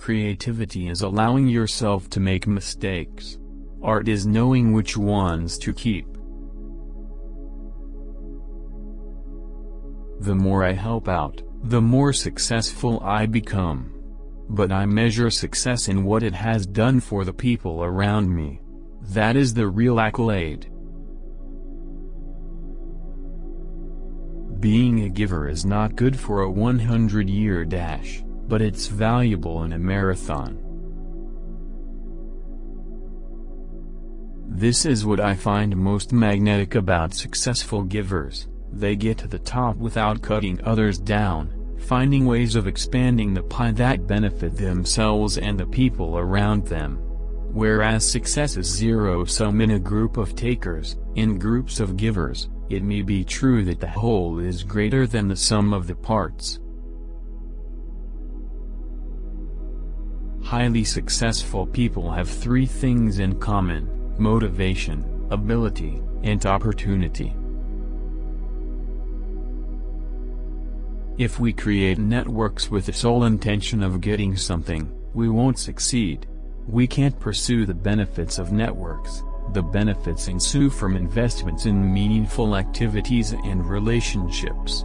Creativity is allowing yourself to make mistakes. Art is knowing which ones to keep. The more I help out, the more successful I become. But I measure success in what it has done for the people around me. That is the real accolade. Being a giver is not good for a 100-year dash, but it's valuable in a marathon. This is what I find most magnetic about successful givers. They get to the top without cutting others down, finding ways of expanding the pie that benefit themselves and the people around them. Whereas success is zero-sum in a group of takers, in groups of givers, it may be true that the whole is greater than the sum of the parts. Highly successful people have three things in common: motivation, ability, and opportunity. If we create networks with the sole intention of getting something, we won't succeed. We can't pursue the benefits of networks. The benefits ensue from investments in meaningful activities and relationships.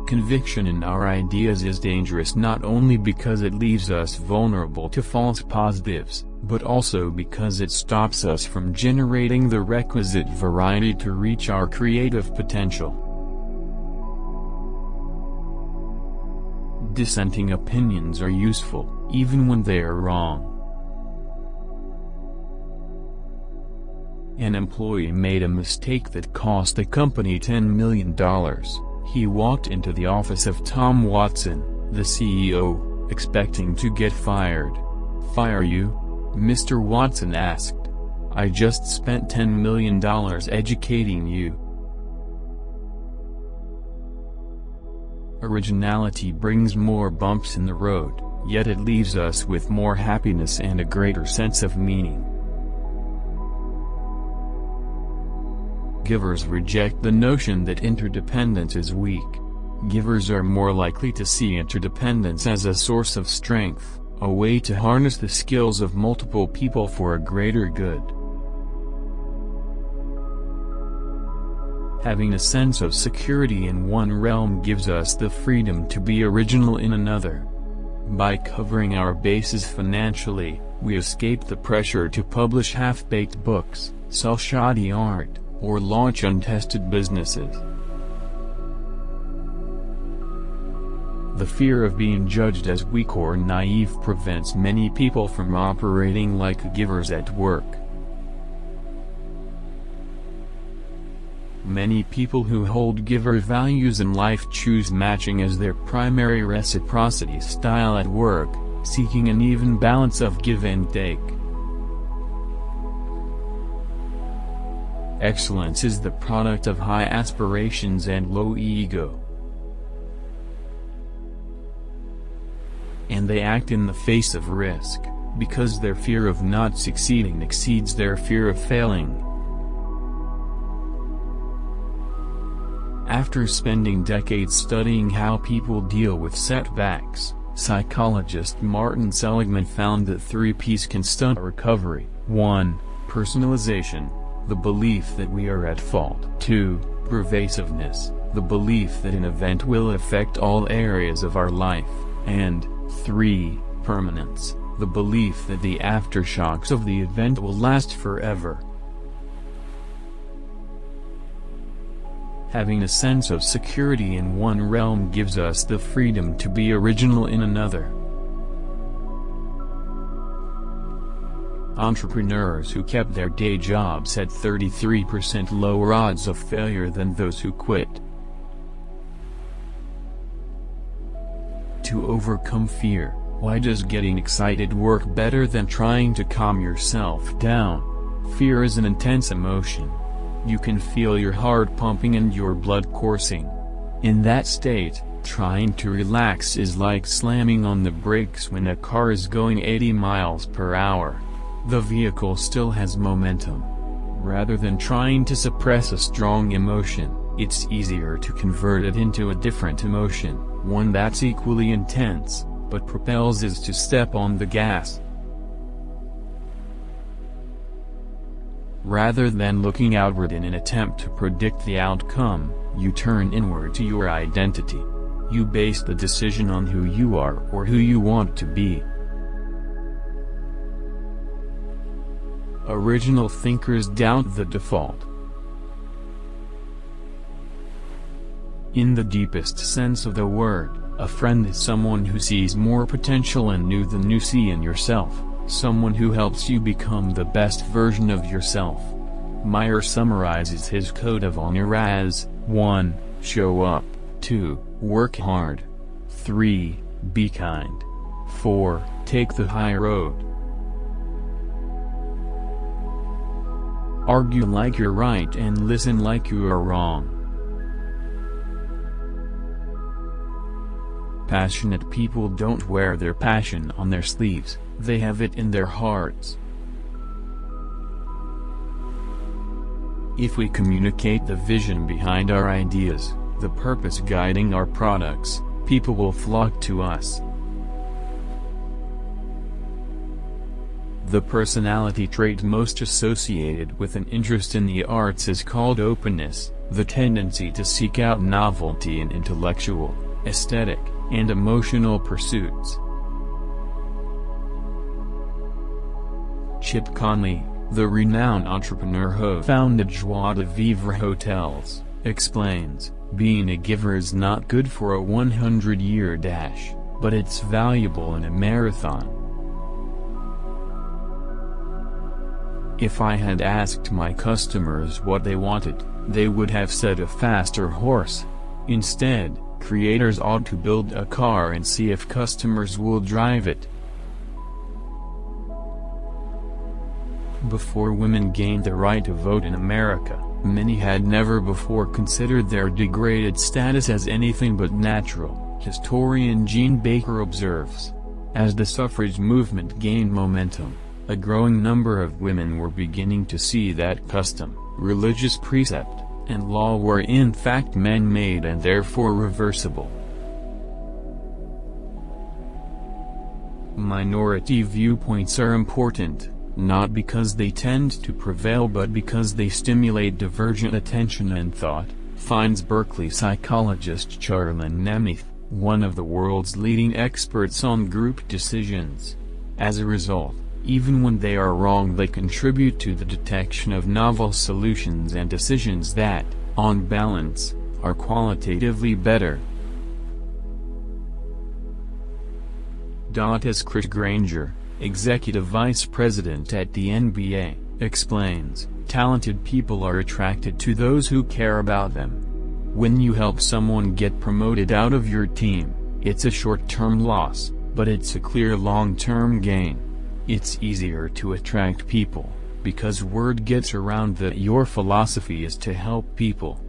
Conviction in our ideas is dangerous not only because it leaves us vulnerable to false positives, but also because it stops us from generating the requisite variety to reach our creative potential. Dissenting opinions are useful, even when they are wrong. An employee made a mistake that cost the company $10 million. He walked into the office of Tom Watson, the CEO, expecting to get fired. "Fire you?" Mr. Watson asked. "I just spent $10 million educating you." Originality brings more bumps in the road, yet it leaves us with more happiness and a greater sense of meaning. Givers reject the notion that interdependence is weak. Givers are more likely to see interdependence as a source of strength, a way to harness the skills of multiple people for a greater good. Having a sense of security in one realm gives us the freedom to be original in another. By covering our bases financially, we escape the pressure to publish half-baked books, sell shoddy art, or launch untested businesses. The fear of being judged as weak or naive prevents many people from operating like givers at work. Many people who hold giver values in life choose matching as their primary reciprocity style at work, seeking an even balance of give and take. Excellence is the product of high aspirations and low ego. And they act in the face of risk, because their fear of not succeeding exceeds their fear of failing. After spending decades studying how people deal with setbacks, psychologist Martin Seligman found that 3 P's can stunt recovery. 1. Personalization, the belief that we are at fault. 2. Pervasiveness, the belief that an event will affect all areas of our life. And 3. Permanence, the belief that the aftershocks of the event will last forever. Having a sense of security in one realm gives us the freedom to be original in another. Entrepreneurs who kept their day jobs had 33% lower odds of failure than those who quit. To overcome fear, why does getting excited work better than trying to calm yourself down? Fear is an intense emotion. You can feel your heart pumping and your blood coursing. In that state, trying to relax is like slamming on the brakes when a car is going 80 miles per hour. The vehicle still has momentum. Rather than trying to suppress a strong emotion, It's easier to convert it into a different emotion, one that's equally intense, but propels us to step on the gas. Rather than looking outward in an attempt to predict the outcome, you turn inward to your identity. You base the decision on who you are or who you want to be. Original thinkers doubt the default. In the deepest sense of the word, a friend is someone who sees more potential in you than you see in yourself, someone who helps you become the best version of yourself. Meyer summarizes his code of honor as: 1. Show up. 2. Work hard. 3. Be kind. 4. Take the high road. Argue like you're right and listen like you are wrong. Passionate people don't wear their passion on their sleeves, they have it in their hearts. If we communicate the vision behind our ideas, the purpose guiding our products, people will flock to us. The personality trait most associated with an interest in the arts is called openness, the tendency to seek out novelty in intellectual, aesthetic, and emotional pursuits. Chip Conley, the renowned entrepreneur who founded Joie de Vivre Hotels, explains, being a giver is not good for a 100-year dash, but it's valuable in a marathon. If I had asked my customers what they wanted, they would have said a faster horse. Instead, creators ought to build a car and see if customers will drive it. Before women gained the right to vote in America, many had never before considered their degraded status as anything but natural, historian Jean Baker observes. As the suffrage movement gained momentum, a growing number of women were beginning to see that custom, religious precept, and law were in fact man-made and therefore reversible. Minority viewpoints are important, not because they tend to prevail but because they stimulate divergent attention and thought, finds Berkeley psychologist Sheryl Nemeth, one of the world's leading experts on group decisions. As a result, even when they are wrong, they contribute to the detection of novel solutions and decisions that, on balance, are qualitatively better. As Chris Granger, executive vice president at the NBA, explains, talented people are attracted to those who care about them. When you help someone get promoted out of your team, it's a short-term loss, but it's a clear long-term gain. It's easier to attract people, because word gets around that your philosophy is to help people.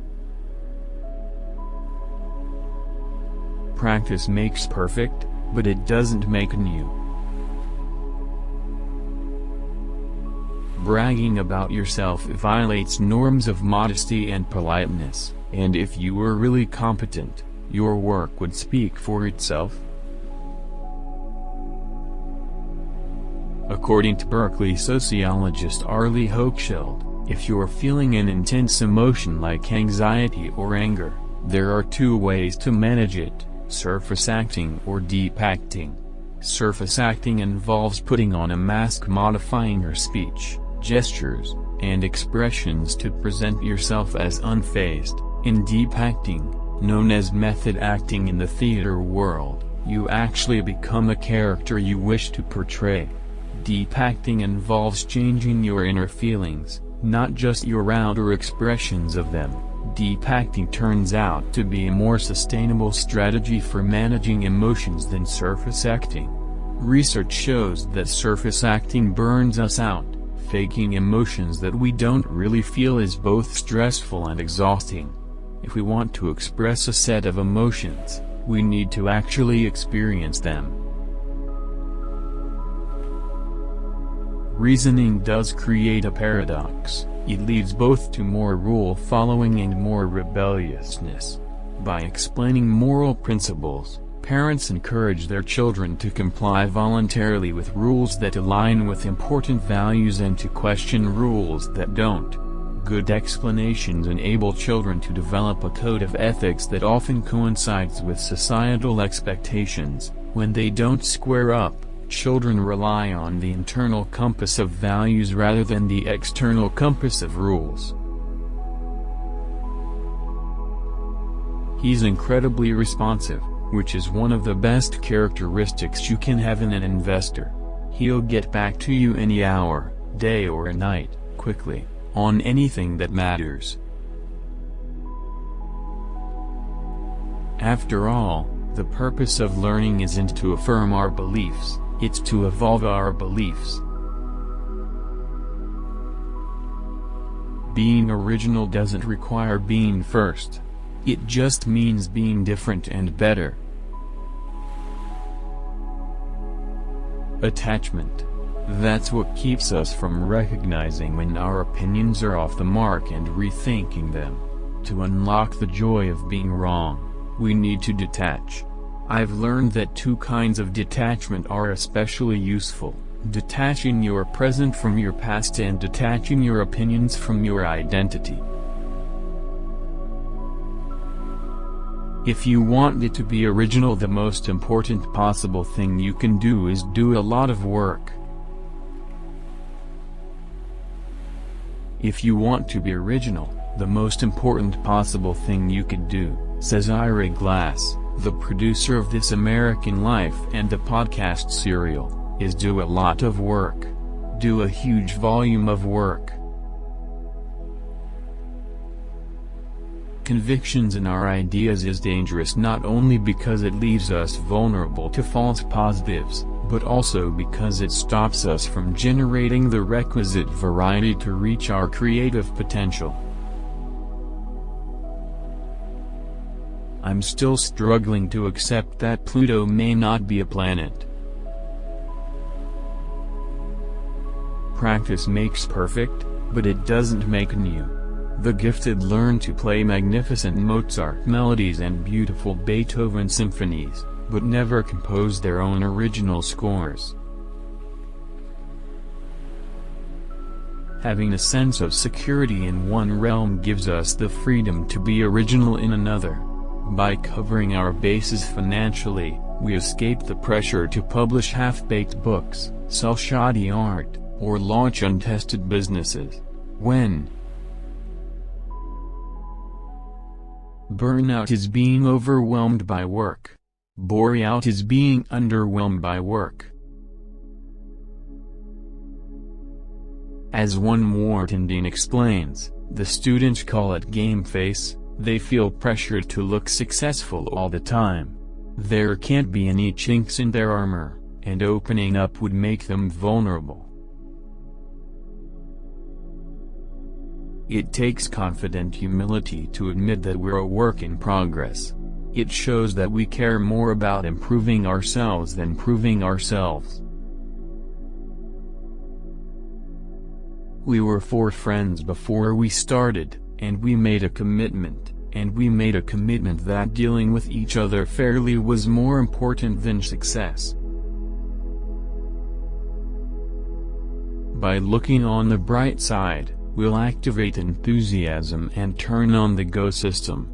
Practice makes perfect, but it doesn't make new. Bragging about yourself violates norms of modesty and politeness, and if you were really competent, your work would speak for itself. According to Berkeley sociologist Arlie Hochschild, if you're feeling an intense emotion like anxiety or anger, there are two ways to manage it: surface acting or deep acting. Surface acting involves putting on a mask, modifying your speech, gestures, and expressions to present yourself as unfazed. In deep acting, known as method acting in the theater world, you actually become a character you wish to portray. Deep acting involves changing your inner feelings, not just your outer expressions of them. Deep acting turns out to be a more sustainable strategy for managing emotions than surface acting. Research shows that surface acting burns us out. Faking emotions that we don't really feel is both stressful and exhausting. If we want to express a set of emotions, we need to actually experience them. Reasoning does create a paradox. It leads both to more rule-following and more rebelliousness. By explaining moral principles, parents encourage their children to comply voluntarily with rules that align with important values and to question rules that don't. Good explanations enable children to develop a code of ethics that often coincides with societal expectations. When they don't square up, children rely on the internal compass of values rather than the external compass of rules. He's incredibly responsive, which is one of the best characteristics you can have in an investor. He'll get back to you any hour, day or night, quickly, on anything that matters. After all, the purpose of learning isn't to affirm our beliefs, it's to evolve our beliefs. Being original doesn't require being first. It just means being different and better. Attachment. That's what keeps us from recognizing when our opinions are off the mark and rethinking them. To unlock the joy of being wrong, we need to detach. I've learned that two kinds of detachment are especially useful: detaching your present from your past and detaching your opinions from your identity. If you want it to be original, the most important possible thing you can do is do a lot of work. If you want to be original, the most important possible thing you could do, says Ira Glass, the producer of This American Life and the podcast Sheryl, is do a lot of work. Do a huge volume of work. Convictions in our ideas is dangerous not only because it leaves us vulnerable to false positives, but also because it stops us from generating the requisite variety to reach our creative potential. I'm still struggling to accept that Pluto may not be a planet. Practice makes perfect, but it doesn't make new. The gifted learn to play magnificent Mozart melodies and beautiful Beethoven symphonies, but never compose their own original scores. Having a sense of security in one realm gives us the freedom to be original in another. By covering our bases financially, we escape the pressure to publish half-baked books, sell shoddy art, or launch untested businesses. When burnout is being overwhelmed by work. Bore-out is being underwhelmed by work. As one Wharton dean explains, the students call it game face. They feel pressured to look successful all the time. There can't be any chinks in their armor, and opening up would make them vulnerable. It takes confident humility to admit that we're a work in progress. It shows that we care more about improving ourselves than proving ourselves. We were 4 friends before we started, and we made a commitment, that dealing with each other fairly was more important than success. By looking on the bright side, we'll activate enthusiasm and turn on the go system.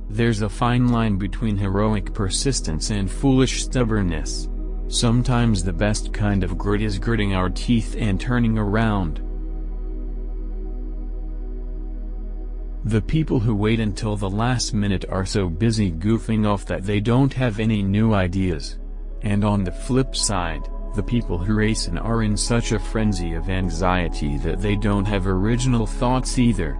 There's a fine line between heroic persistence and foolish stubbornness. Sometimes the best kind of grit is gritting our teeth and turning around. The people who wait until the last minute are so busy goofing off that they don't have any new ideas. And on the flip side, the people who race and are in such a frenzy of anxiety that they don't have original thoughts either.